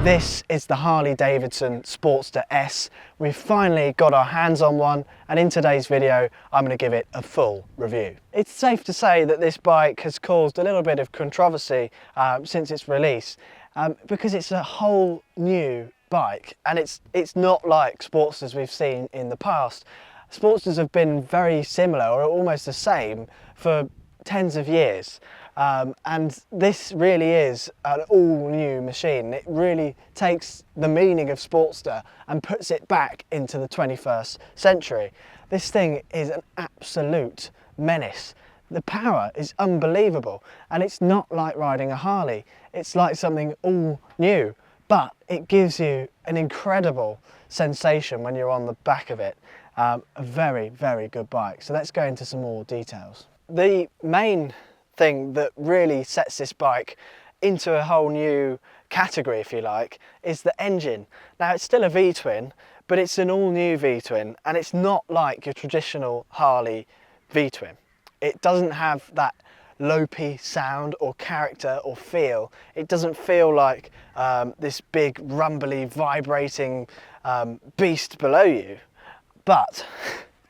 This is the Harley-Davidson Sportster S. We've finally got our hands on one, and in today's video I'm going to give it a full review. It's safe to say that this bike has caused a little bit of controversy since its release because it's a whole new bike, and it's not like Sportsters we've seen in the past. Sportsters have been very similar or almost the same for tens of years. And this really is an all-new machine. It really takes the meaning of Sportster and puts it back into the 21st century. This thing is an absolute menace. The power is unbelievable, and it's not like riding a Harley. It's like something all new, but it gives you an incredible sensation when you're on the back of it. A very, very good bike. So let's go into some more details. The main thing that really sets this bike into a whole new category, if you like, is the engine. Now, it's still a V-twin, but it's an all-new V-twin, and it's not like your traditional Harley V-twin. It doesn't have that lopey sound or character or feel. It doesn't feel like this big rumbly vibrating beast below you, but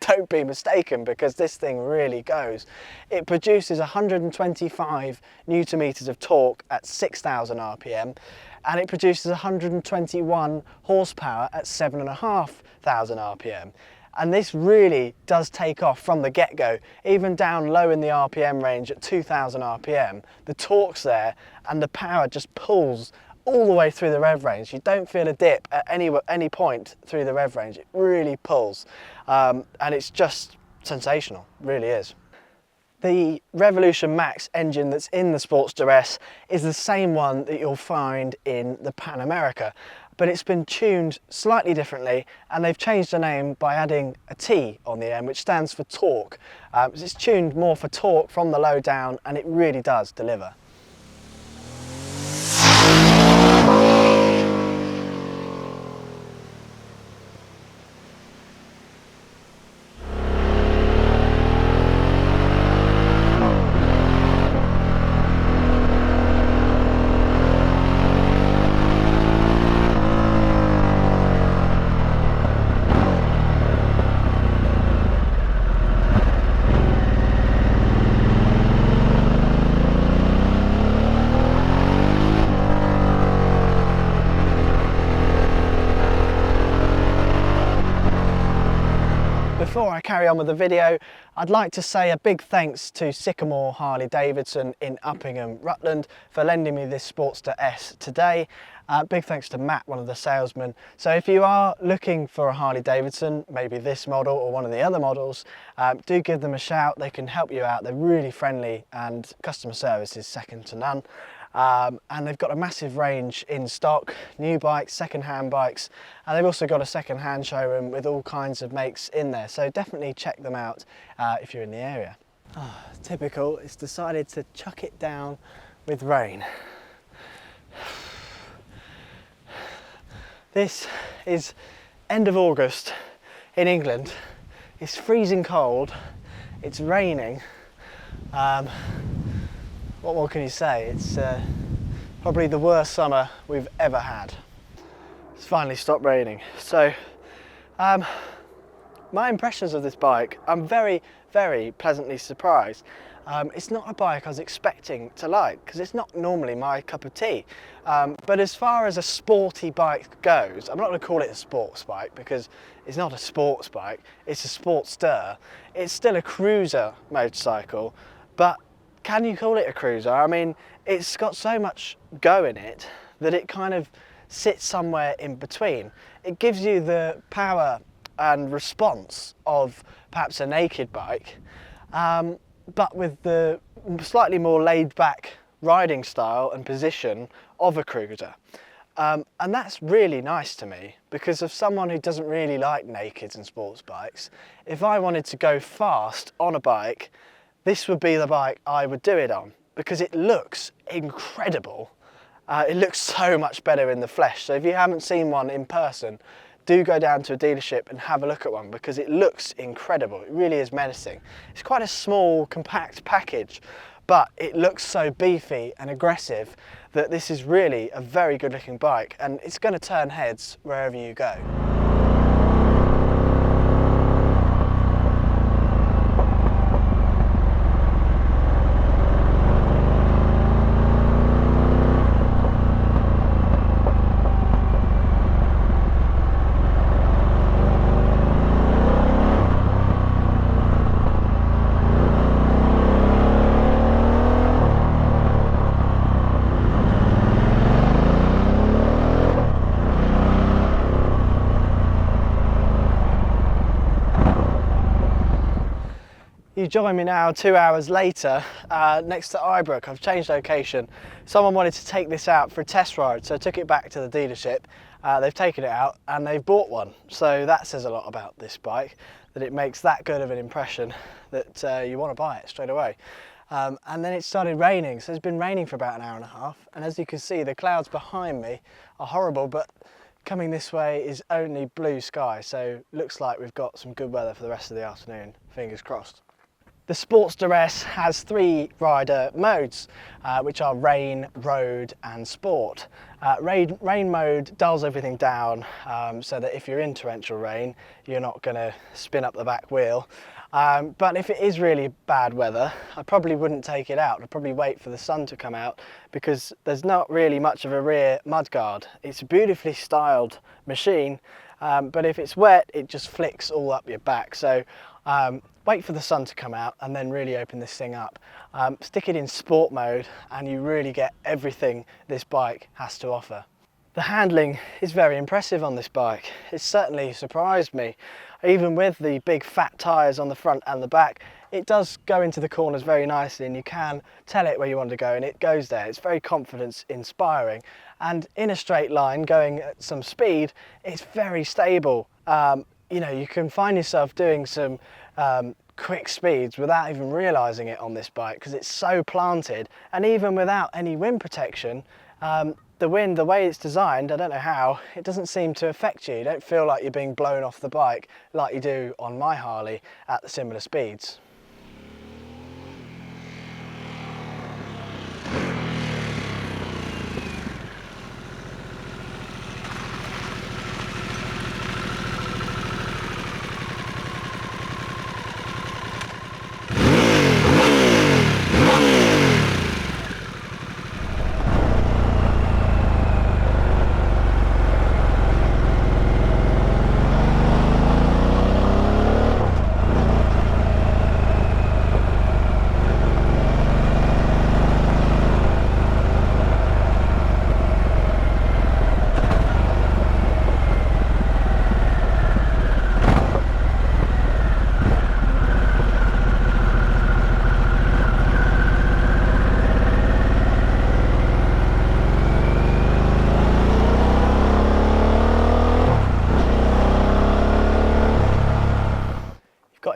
don't be mistaken, because this thing really goes. It produces 125 newton meters of torque at 6,000 RPM, and it produces 121 horsepower at 7,500 RPM. And this really does take off from the get-go, even down low in the RPM range at 2,000 RPM. The torque's there, and the power just pulls all the way through the rev range. You don't feel a dip at any point through the rev range. It really pulls, and it's just sensational, it really is. The Revolution Max engine that's in the Sportster S is the same one that you'll find in the Pan America, but it's been tuned slightly differently, and they've changed the name by adding a T on the end, which stands for torque. It's tuned more for torque from the low down, and it really does deliver. Before I carry on with the video, I'd like to say a big thanks to Sycamore Harley-Davidson in Uppingham, Rutland, for lending me this Sportster S today. Big thanks to Matt, one of the salesmen. So if you are looking for a Harley-Davidson, maybe this model or one of the other models, do give them a shout. They can help you out. They're really friendly, and customer service is second to none. And they've got a massive range in stock, new bikes, second-hand bikes, and they've also got a second-hand showroom with all kinds of makes in there, so definitely check them out if you're in the area. Oh, typical, it's decided to chuck it down with rain. This is end of August in England. It's freezing cold, it's raining. What more can you say? It's probably the worst summer we've ever had. It's finally stopped raining. So my impressions of this bike, I'm very, very pleasantly surprised. It's not a bike I was expecting to like, because it's not normally my cup of tea. But as far as a sporty bike goes, I'm not going to call it a sports bike because it's not a sports bike, it's a Sportster. It's still a cruiser motorcycle, but can you call it a cruiser? I mean, it's got so much go in it that it kind of sits somewhere in between. It gives you the power and response of perhaps a naked bike, but with the slightly more laid back riding style and position of a cruiser. And that's really nice to me, because of someone who doesn't really like nakeds and sports bikes, if I wanted to go fast on a bike, this would be the bike I would do it on, because it looks incredible. It looks so much better in the flesh. So if you haven't seen one in person, do go down to a dealership and have a look at one, because it looks incredible. It really is menacing. It's quite a small, compact package, but it looks so beefy and aggressive that this is really a very good looking bike, and it's going to turn heads wherever you go. You join me now 2 hours later next to Ibrook. I've changed location. Someone wanted to take this out for a test ride, so I took it back to the dealership. They've taken it out and they've bought one. So that says a lot about this bike, that it makes that good of an impression that you want to buy it straight away. And then it started raining, so it's been raining for about an hour and a half. And as you can see, the clouds behind me are horrible, but coming this way is only blue sky. So looks like we've got some good weather for the rest of the afternoon, fingers crossed. The Sportster S has 3 rider modes, which are rain, road and sport. Rain mode dulls everything down so that if you're in torrential rain, you're not going to spin up the back wheel. But if it is really bad weather, I probably wouldn't take it out. I'd probably wait for the sun to come out, because there's not really much of a rear mudguard. It's a beautifully styled machine, but if it's wet, it just flicks all up your back. So wait for the sun to come out and then really open this thing up. Stick it in sport mode and you really get everything this bike has to offer. The handling is very impressive on this bike. It certainly surprised me. Even with the big fat tyres on the front and the back, it does go into the corners very nicely, and you can tell it where you want to go and it goes there. It's very confidence inspiring, and in a straight line going at some speed, it's very stable. You know, you can find yourself doing some quick speeds without even realising it on this bike, because it's so planted, and even without any wind protection, the wind, the way it's designed, I don't know how, it doesn't seem to affect you. You don't feel like you're being blown off the bike like you do on my Harley at the similar speeds.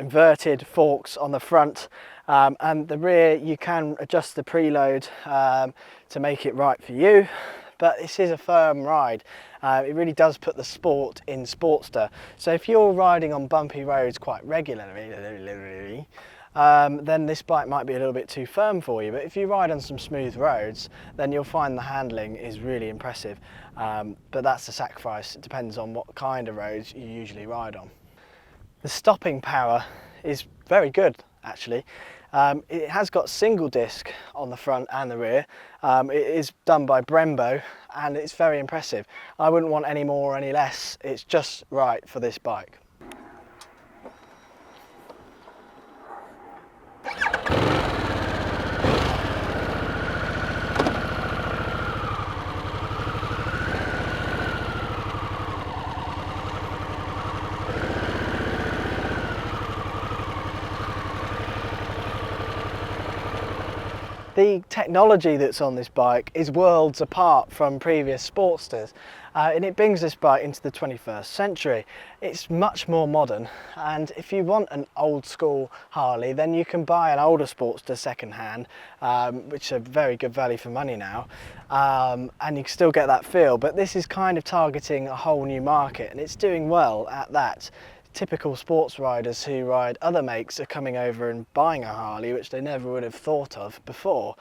Inverted forks on the front, and the rear you can adjust the preload to make it right for you, but this is a firm ride. It really does put the sport in Sportster. So if you're riding on bumpy roads quite regularly, then this bike might be a little bit too firm for you, but if you ride on some smooth roads, then you'll find the handling is really impressive. But that's the sacrifice. It depends on what kind of roads you usually ride on. The stopping power is very good, actually. It has got single disc on the front and the rear. It is done by Brembo and it's very impressive. I wouldn't want any more or any less. It's just right for this bike. The technology that's on this bike is worlds apart from previous Sportsters, and it brings this bike into the 21st century. It's much more modern, and if you want an old school Harley, then you can buy an older Sportster second hand, which are very good value for money now, and you can still get that feel, but this is kind of targeting a whole new market, and it's doing well at that. Typical sports riders who ride other makes are coming over and buying a Harley, which they never would have thought of before.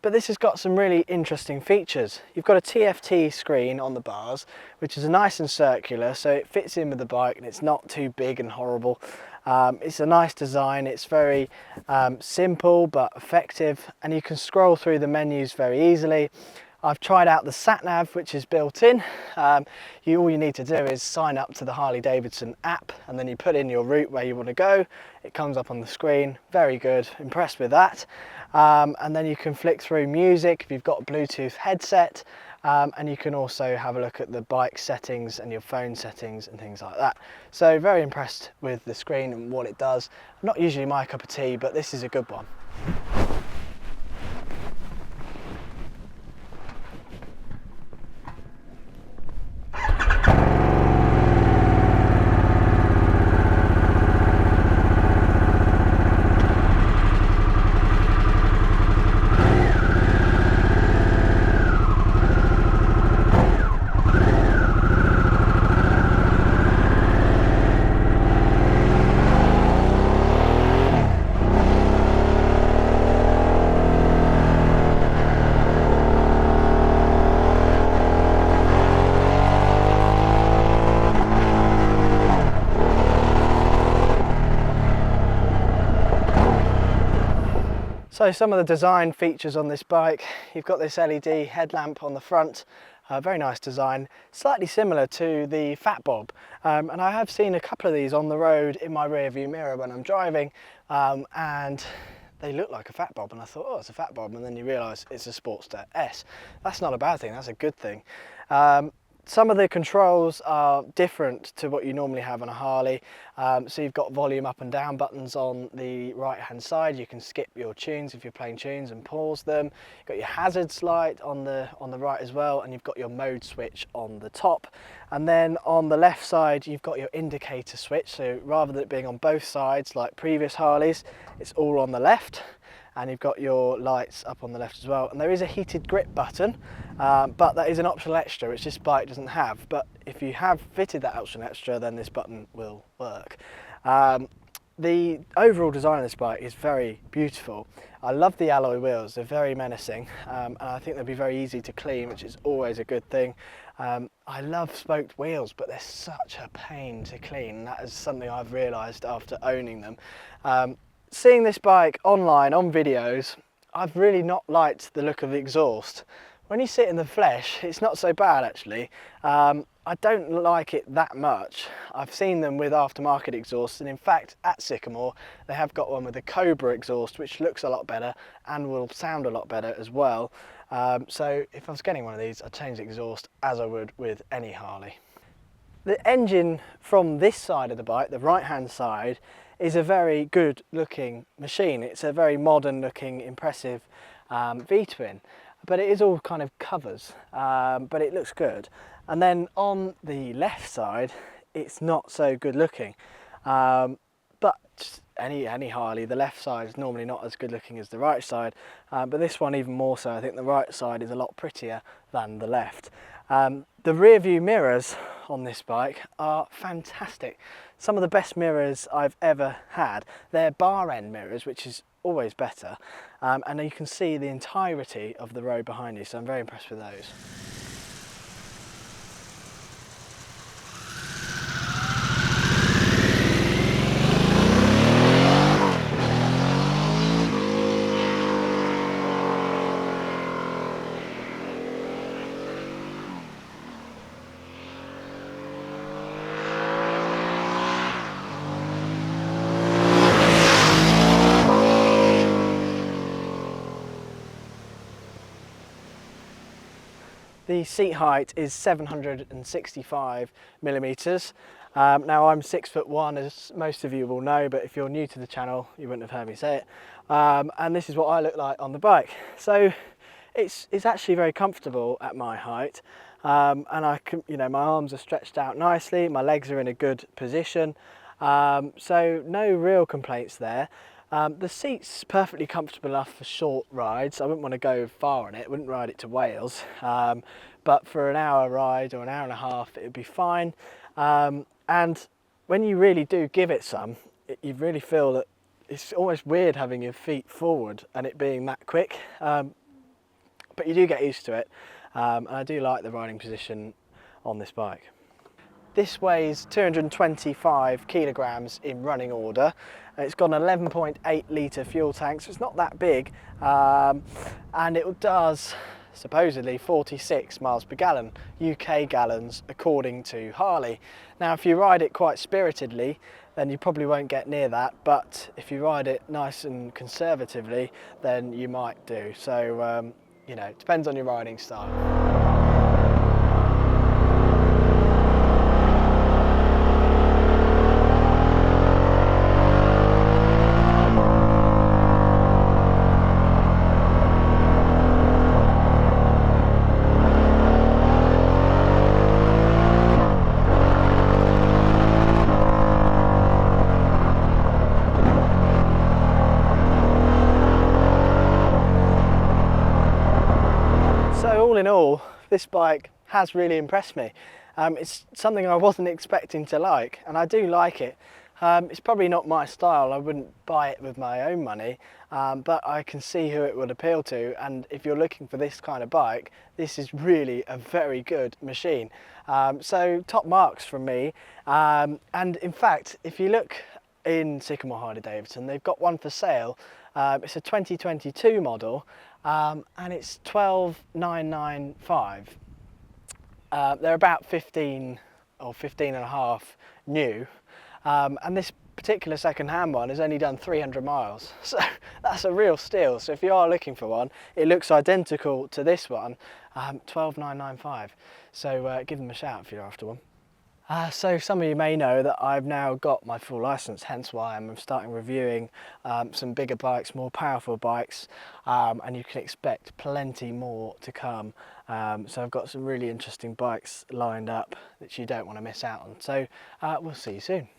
But this has got some really interesting features. You've got a TFT screen on the bars, which is nice and circular, so it fits in with the bike and it's not too big and horrible. It's a nice design, it's very simple but effective, and you can scroll through the menus very easily. I've tried out the sat-nav, which is built in. All you need to do is sign up to the Harley-Davidson app, and then you put in your route where you want to go. It comes up on the screen. Very good, impressed with that. And then you can flick through music if you've got a Bluetooth headset, and you can also have a look at the bike settings and your phone settings and things like that. So very impressed with the screen and what it does. Not usually my cup of tea, but this is a good one. So some of the design features on this bike, you've got this LED headlamp on the front, very nice design, slightly similar to the Fat Bob, and I have seen a couple of these on the road in my rear view mirror when I'm driving, and they look like a Fat Bob, and I thought, oh, it's a Fat Bob, and then you realise it's a Sportster S. That's not a bad thing, that's a good thing. Some of the controls are different to what you normally have on a Harley. So you've got volume up and down buttons on the right hand side. You can skip your tunes if you're playing tunes and pause them. You've got your hazards light on the right as well, and you've got your mode switch on the top. And then on the left side you've got your indicator switch, so rather than it being on both sides like previous Harleys, it's all on the left. And you've got your lights up on the left as well, and there is a heated grip button, but that is an optional extra which this bike doesn't have. But if you have fitted that optional extra, then this button will work. The overall design of this bike is very beautiful. I love the alloy wheels, they're very menacing, and I think they'll be very easy to clean, which is always a good thing. I love spoked wheels, but they're such a pain to clean, and that is something I've realised after owning them. Seeing this bike online on videos, I've really not liked the look of the exhaust. When you see it in the flesh, it's not so bad actually. I don't like it that much. I've seen them with aftermarket exhausts, and in fact at Sycamore they have got one with a Cobra exhaust which looks a lot better and will sound a lot better as well. So if I was getting one of these, I'd change the exhaust as I would with any Harley. The engine from this side of the bike, the right hand side, is a very good looking machine. It's a very modern looking, impressive V-twin, but it is all kind of covers, but it looks good. And then on the left side, it's not so good looking, but any Harley, the left side is normally not as good looking as the right side, but this one even more so. I think the right side is a lot prettier than the left. The rear view mirrors on this bike are fantastic. Some of the best mirrors I've ever had. They're bar end mirrors, which is always better, and you can see the entirety of the road behind you, so I'm very impressed with those. The seat height is 765 millimeters. Now I'm 6'1", as most of you will know, but if you're new to the channel, you wouldn't have heard me say it. And this is what I look like on the bike. So it's actually very comfortable at my height, and I can, my arms are stretched out nicely, my legs are in a good position, so no real complaints there. The seat's perfectly comfortable enough for short rides. I wouldn't want to go far on it, wouldn't ride it to Wales, but for an hour ride or an hour and a half it would be fine. And when you really do give it some, you really feel that it's almost weird having your feet forward and it being that quick. but you do get used to it, and I do like the riding position on this bike. This weighs 225 kilograms in running order. It's got an 11.8 litre fuel tank, so it's not that big, and it does supposedly 46 miles per gallon, UK gallons according to Harley. Now if you ride it quite spiritedly, then you probably won't get near that, but if you ride it nice and conservatively, then you might do. So you know, it depends on your riding style. All in all, this bike has really impressed me. It's something I wasn't expecting to like, and I do like it. It's probably not my style, I wouldn't buy it with my own money, but I can see who it would appeal to, and if you're looking for this kind of bike, this is really a very good machine. So top marks from me, and in fact, if you look in Sycamore Harley-Davidson, they've got one for sale. It's a 2022 model, and it's $12,995. They're about 15 or 15 and a half new, and this particular second-hand one has only done 300 miles, so that's a real steal. So if you are looking for one, it looks identical to this one, $12,995. So give them a shout if you're after one. So some of you may know that I've now got my full license, hence why I'm starting reviewing some bigger bikes, more powerful bikes, and you can expect plenty more to come. So I've got some really interesting bikes lined up that you don't want to miss out on. So we'll see you soon.